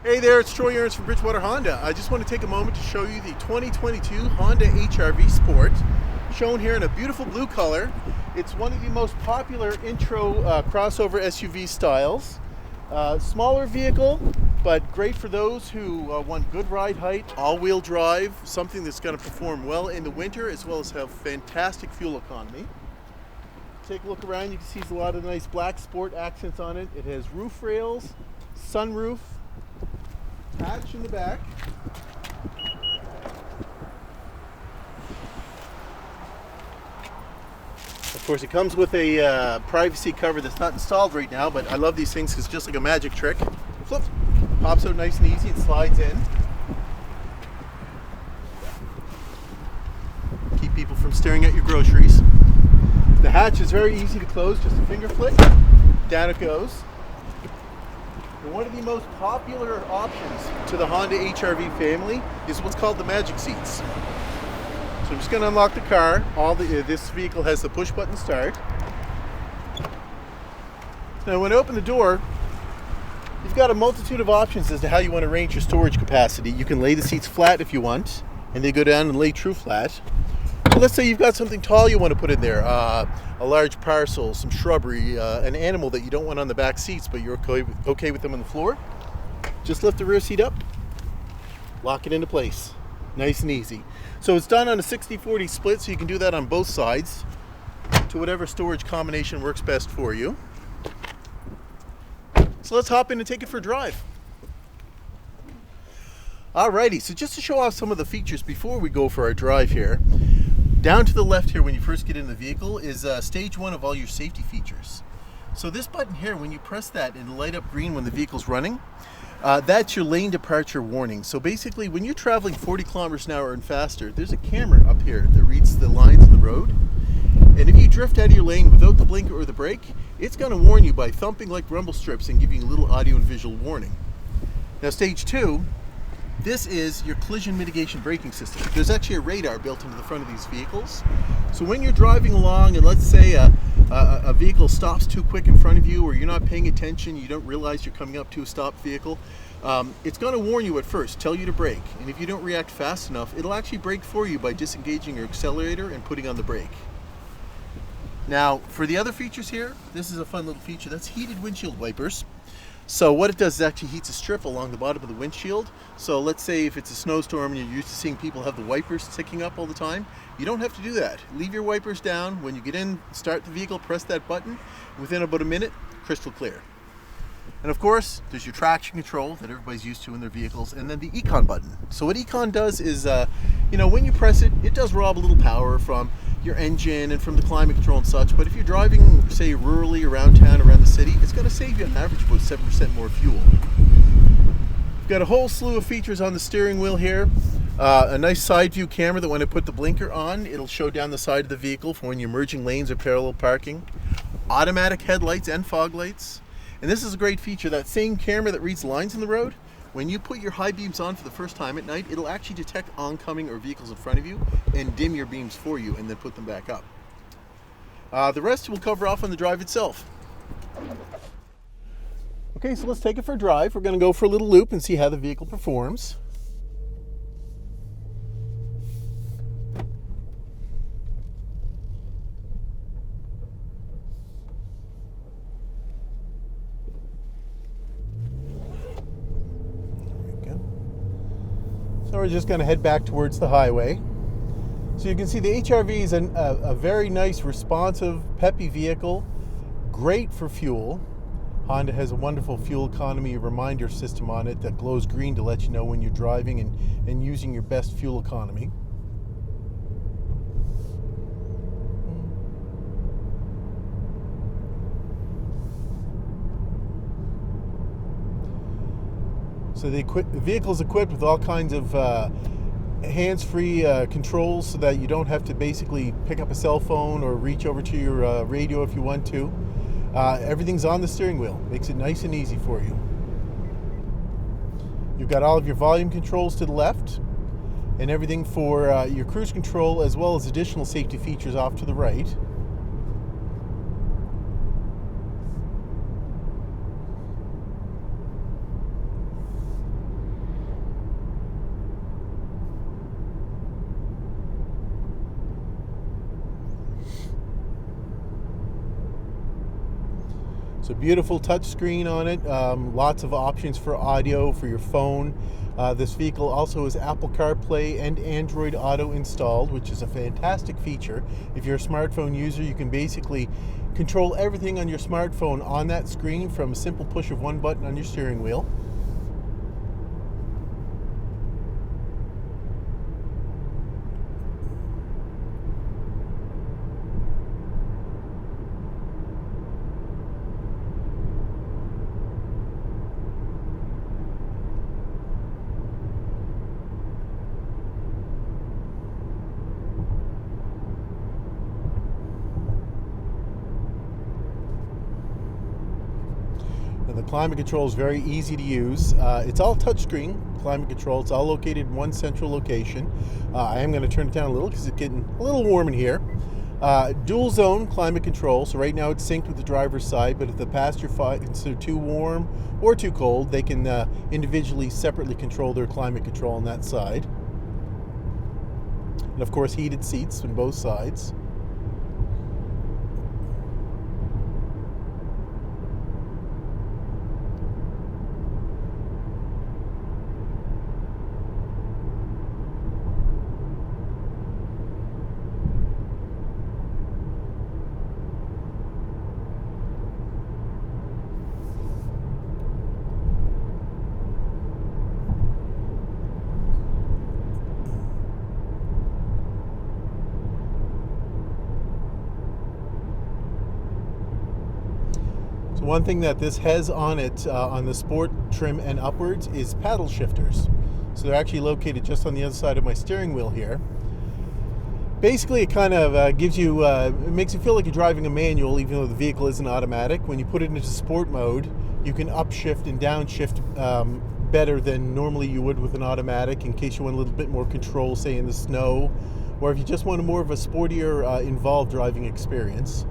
Hey there, it's Troy Ernst from Bridgewater Honda. I just want to take a moment to show you the 2022 Honda HR-V Sport, shown here in a beautiful blue color. It's one of the most popular intro crossover SUV styles. Smaller vehicle, but great for those who want good ride height, all-wheel drive, something that's going to perform well in the winter as well as have fantastic fuel economy. Take a look around, you can see there's a lot of nice black sport accents on it. It has roof rails, sunroof, hatch in the back. Of course, it comes with a privacy cover that's not installed right now, but I love these things because it's just like a magic trick. Flip, pops out nice and easy, it slides in. Keep people from staring at your groceries. The hatch is very easy to close, just a finger flick, down it goes. And one of the most popular options to the Honda HR-V family is what's called the magic seats. So I'm just going to unlock the car. This vehicle has the push button start. Now when I open the door, you've got a multitude of options as to how you want to arrange your storage capacity. You can lay the seats flat if you want, and they go down and lay true flat. So let's say you've got something tall you want to put in there, a large parcel, some shrubbery, an animal that you don't want on the back seats, but you're okay with them on the floor. Just lift the rear seat up, lock it into place. Nice and easy. So it's done on a 60-40 split, so you can do that on both sides to whatever storage combination works best for you. So let's hop in and take it for a drive. Alrighty, so just to show off some of the features before we go for our drive here, down to the left here when you first get in the vehicle is stage one of all your safety features. So this button here, when you press that and light up green when the vehicle's running, that's your lane departure warning. So basically when you're traveling 40 kilometers an hour and faster, there's a camera up here that reads the lines in the road. And if you drift out of your lane without the blinker or the brake, it's going to warn you by thumping like rumble strips and giving you a little audio and visual warning. Now stage two, this is your collision mitigation braking system. There's actually a radar built into the front of these vehicles. So when you're driving along and let's say a vehicle stops too quick in front of you, or you're not paying attention, you don't realize you're coming up to a stopped vehicle, it's going to warn you at first, tell you to brake. And if you don't react fast enough, it'll actually brake for you by disengaging your accelerator and putting on the brake. Now, for the other features here, this is a fun little feature. That's heated windshield wipers. So what it does is actually heats a strip along the bottom of the windshield. So let's say if it's a snowstorm and you're used to seeing people have the wipers sticking up all the time, you don't have to do that. Leave your wipers down. When you get in, start the vehicle, press that button. Within about a minute, crystal clear. And of course, there's your traction control that everybody's used to in their vehicles, and then the Econ button. So what Econ does is, when you press it, it does rob a little power from your engine and from the climate control and such, but if you're driving, say, rurally around town, around the city, it's going to save you on average about 7% more fuel. We've got a whole slew of features on the steering wheel here. A nice side view camera that when I put the blinker on, it'll show down the side of the vehicle for when you're merging lanes or parallel parking. Automatic headlights and fog lights. And this is a great feature, that same camera that reads lines in the road, when you put your high beams on for the first time at night, it'll actually detect oncoming or vehicles in front of you and dim your beams for you and then put them back up. The rest we'll cover off on the drive itself. Okay, so let's take it for a drive. We're going to go for a little loop and see how the vehicle performs. So we're just going to head back towards the highway. So you can see the HR-V is a very nice, responsive, peppy vehicle. Great for fuel. Honda has a wonderful fuel economy reminder system on it that glows green to let you know when you're driving and using your best fuel economy. So the vehicle is equipped with all kinds of hands-free controls so that you don't have to basically pick up a cell phone or reach over to your radio if you want to. Everything's on the steering wheel. Makes it nice and easy for you. You've got all of your volume controls to the left and everything for your cruise control as well as additional safety features off to the right. It's a beautiful touchscreen on it. Lots of options for audio for your phone. This vehicle also has Apple CarPlay and Android Auto installed, which is a fantastic feature. If you're a smartphone user, you can basically control everything on your smartphone on that screen from a simple push of one button on your steering wheel. The climate control is very easy to use. It's all touchscreen climate control. It's all located in one central location. I am going to turn it down a little because it's getting a little warm in here. Dual zone climate control. So right now it's synced with the driver's side, but if the passenger finds it too warm or too cold, they can individually, separately control their climate control on that side. And of course, heated seats on both sides. So one thing that this has on it, on the Sport trim and upwards, is paddle shifters. So they're actually located just on the other side of my steering wheel here. Basically, it kind of gives you, it makes you feel like you're driving a manual, even though the vehicle isn't automatic. When you put it into sport mode, you can upshift and downshift better than normally you would with an automatic, in case you want a little bit more control, say in the snow, or if you just want more of a sportier, involved driving experience.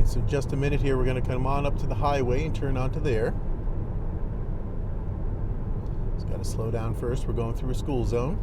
So just a minute here, we're going to come on up to the highway and turn onto there. Just got to slow down first. We're going through a school zone.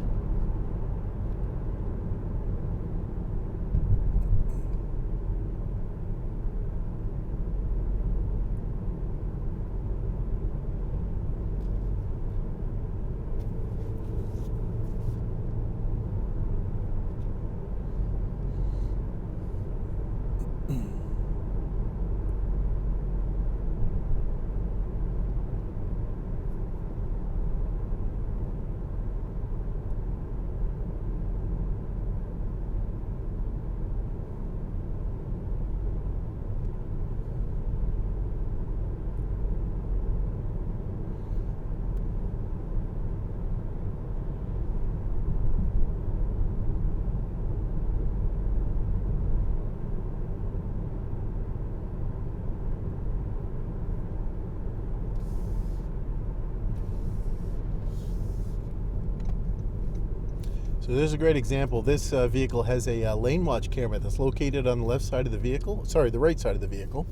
So there's a great example. This vehicle has a lane watch camera that's located on the left side of the vehicle, sorry, the right side of the vehicle.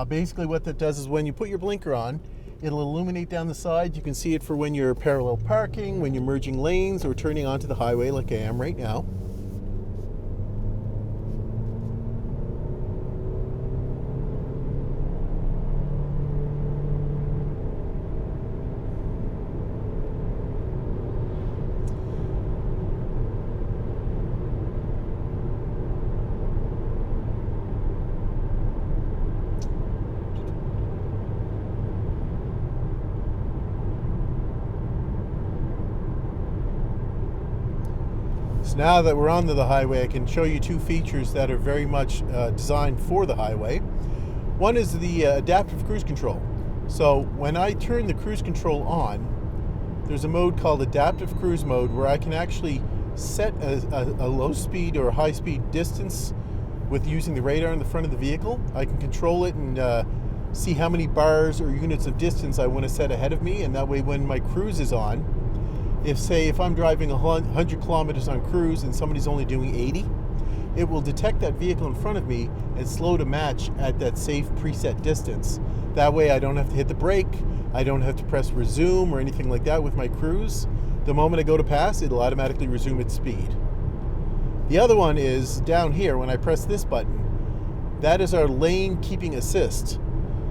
Basically what that does is when you put your blinker on, it'll illuminate down the side. You can see it for when you're parallel parking, when you're merging lanes, or turning onto the highway like I am right now. So now that we're onto the highway, I can show you two features that are very much designed for the highway. One is the adaptive cruise control. So when I turn the cruise control on, there's a mode called adaptive cruise mode where I can actually set a low speed or a high speed distance with using the radar in the front of the vehicle. I can control it and see how many bars or units of distance I want to set ahead of me, and that way when my cruise is on, if I'm driving 100 kilometers on cruise and somebody's only doing 80, it will detect that vehicle in front of me and slow to match at that safe preset distance. That way I don't have to hit the brake, I don't have to press resume or anything like that with my cruise. The moment I go to pass, it'll automatically resume its speed. The other one is down here when I press this button. That is our lane keeping assist.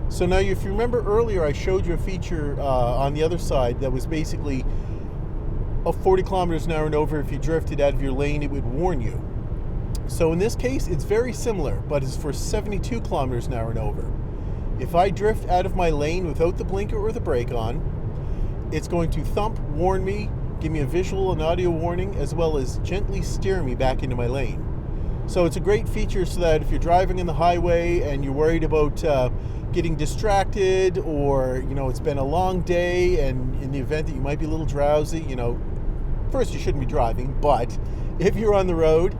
So now if you remember earlier I showed you a feature on the other side that was basically 40 kilometers an hour and over. If you drifted out of your lane, it would warn you. So in this case, it's very similar, but it's for 72 kilometers an hour and over. If I drift out of my lane without the blinker or the brake on, it's going to thump, warn me, give me a visual and audio warning, as well as gently steer me back into my lane. So it's a great feature so that if you're driving in the highway and you're worried about getting distracted, or it's been a long day, and in the event that you might be a little drowsy, first you shouldn't be driving, but if you're on the road,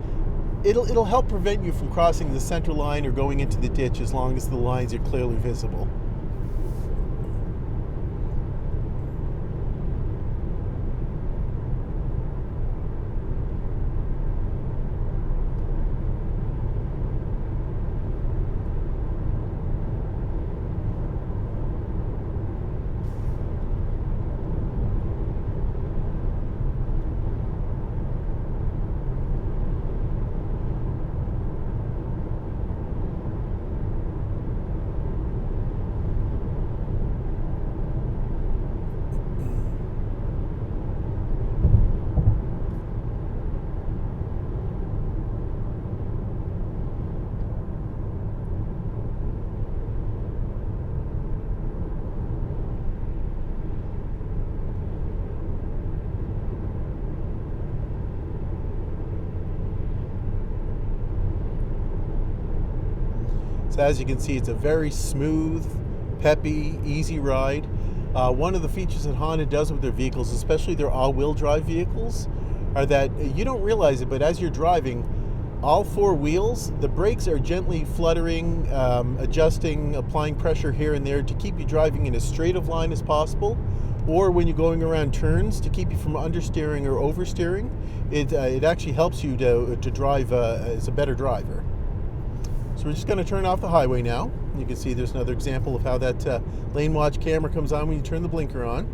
it'll help prevent you from crossing the center line or going into the ditch as long as the lines are clearly visible. So as you can see, it's a very smooth, peppy, easy ride. One of the features that Honda does with their vehicles, especially their all-wheel drive vehicles, are that you don't realize it, but as you're driving, all four wheels, the brakes are gently fluttering, adjusting, applying pressure here and there to keep you driving in as straight of line as possible, or when you're going around turns to keep you from understeering or oversteering. It actually helps you to drive as a better driver. So we're just going to turn off the highway now. You can see there's another example of how that lane watch camera comes on when you turn the blinker on.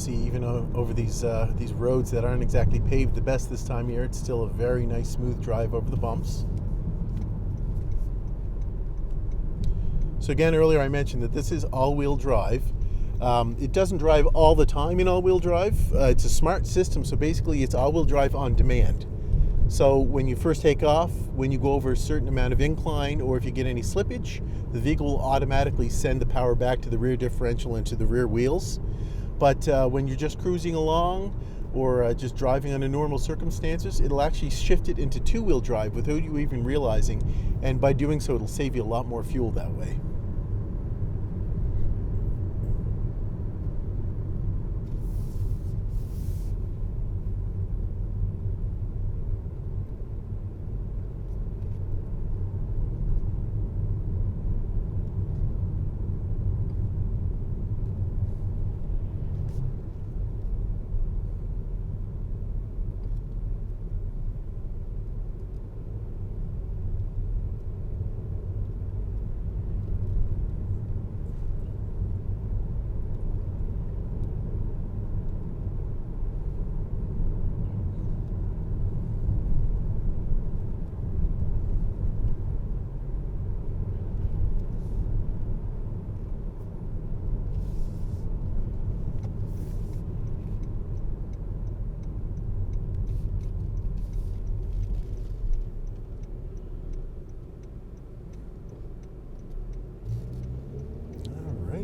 see, even over these roads that aren't exactly paved the best this time of year, it's still a very nice smooth drive over the bumps. So again, earlier I mentioned that this is all-wheel drive. It doesn't drive all the time in all-wheel drive. It's a smart system, so basically it's all-wheel drive on demand. So when you first take off, when you go over a certain amount of incline, or if you get any slippage, the vehicle will automatically send the power back to the rear differential and to the rear wheels. But when you're just cruising along or just driving under normal circumstances, it'll actually shift it into two-wheel drive without you even realizing, and by doing so it'll save you a lot more fuel that way.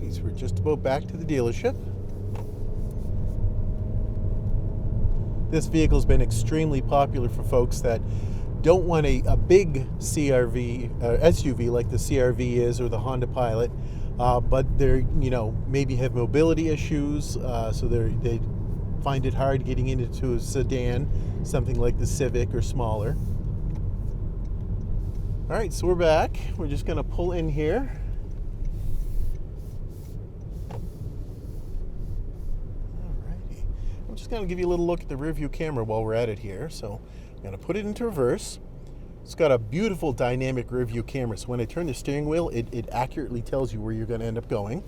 So we're just about back to the dealership. This vehicle's been extremely popular for folks that don't want a big CRV, SUV like the CRV is or the Honda Pilot, but they're, maybe have mobility issues, so they find it hard getting into a sedan, something like the Civic or smaller. All right, so we're back. We're just going to pull in here. I'm just going to give you a little look at the rear view camera while we're at it here. So I'm going to put it into reverse. It's got a beautiful dynamic rear view camera. So when I turn the steering wheel, it accurately tells you where you're going to end up going.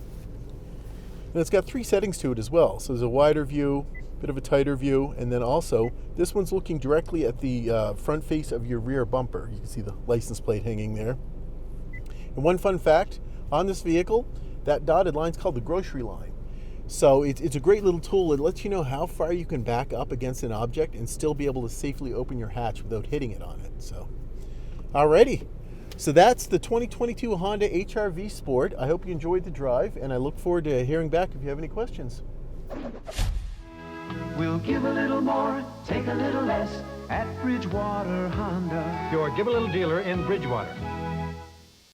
And it's got 3 settings to it as well. So there's a wider view, a bit of a tighter view, and then also this one's looking directly at the front face of your rear bumper. You can see the license plate hanging there. And one fun fact on this vehicle, that dotted line's called the grocery line. So it's a great little tool. It lets you know how far you can back up against an object and still be able to safely open your hatch without hitting it on it. So, alrighty. So that's the 2022 Honda HR-V Sport. I hope you enjoyed the drive, and I look forward to hearing back if you have any questions. We'll give a little more, take a little less at Bridgewater Honda. Your Give a Little dealer in Bridgewater.